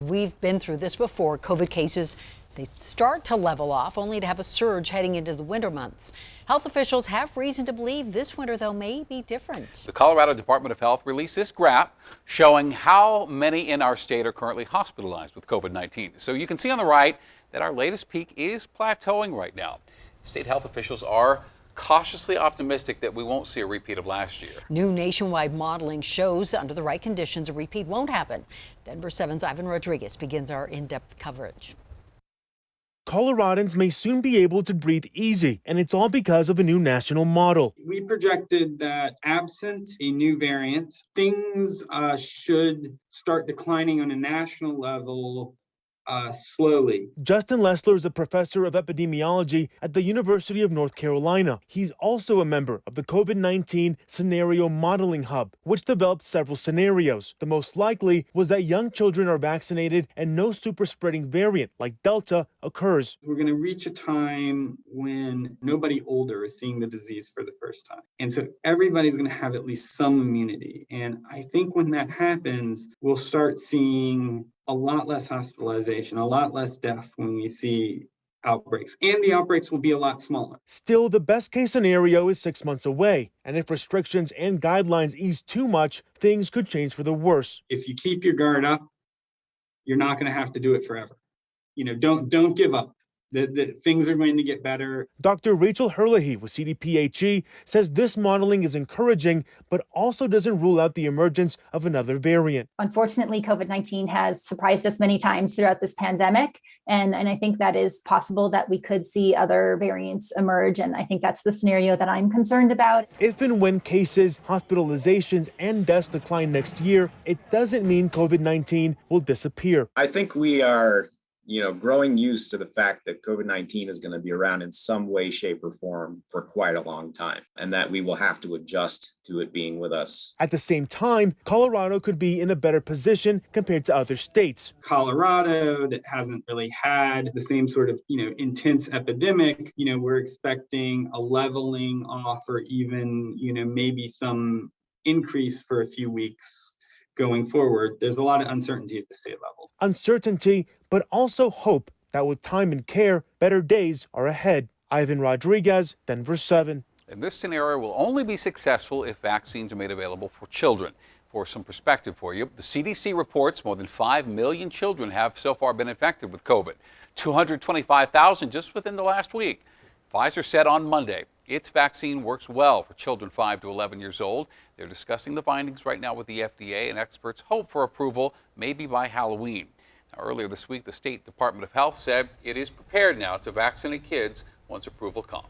we've been through this before. COVID cases, they start to level off, only to have a surge heading into the winter months. Health officials have reason to believe this winter, though, may be different. The Colorado Department of Health released this graph showing how many in our state are currently hospitalized with COVID-19. So you can see on the right that our latest peak is plateauing right now. State health officials are cautiously optimistic that we won't see a repeat of last year. New nationwide modeling shows under the right conditions, a repeat won't happen. Denver 7's Ivan Rodriguez begins our in-depth coverage. Coloradans may soon be able to breathe easy, and it's all because of a new national model. We projected that absent a new variant, things should start declining on a national level slowly. Justin Lessler is a professor of epidemiology at the University of North Carolina. He's also a member of the COVID-19 Scenario Modeling Hub, which developed several scenarios. The most likely was that young children are vaccinated and no super spreading variant like Delta occurs. We're going to reach a time when nobody older is seeing the disease for the first time. And so everybody's going to have at least some immunity. And I think when that happens, we'll start seeing a lot less hospitalization, a lot less death when we see outbreaks, and the outbreaks will be a lot smaller. Still, the best case scenario is 6 months away, and if restrictions and guidelines ease too much, things could change for the worse. If you keep your guard up, you're not going to have to do it forever. Don't give up. The things are going to get better. Dr. Rachel Herlihy with CDPHE says this modeling is encouraging, but also doesn't rule out the emergence of another variant. Unfortunately, COVID-19 has surprised us many times throughout this pandemic. And I think that is possible that we could see other variants emerge. And I think that's the scenario that I'm concerned about. If and when cases, hospitalizations, and deaths decline next year, it doesn't mean COVID-19 will disappear. I think we are growing used to the fact that COVID-19 is going to be around in some way, shape, or form for quite a long time, and that we will have to adjust to it being with us. At the same time, Colorado could be in a better position compared to other states. Colorado, that hasn't really had the same sort of, intense epidemic, we're expecting a leveling off or even, maybe some increase for a few weeks going forward. There's a lot of uncertainty at the state level. Uncertainty, but also hope that with time and care, better days are ahead. Ivan Rodriguez, Denver 7. And this scenario will only be successful if vaccines are made available for children. For some perspective for you, the CDC reports more than 5 million children have so far been infected with COVID, 225,000 just within the last week. Pfizer said on Monday its vaccine works well for children 5 to 11 years old. They're discussing the findings right now with the FDA, and experts hope for approval maybe by Halloween. Now, earlier this week, the State Department of Health said it is prepared now to vaccinate kids once approval comes.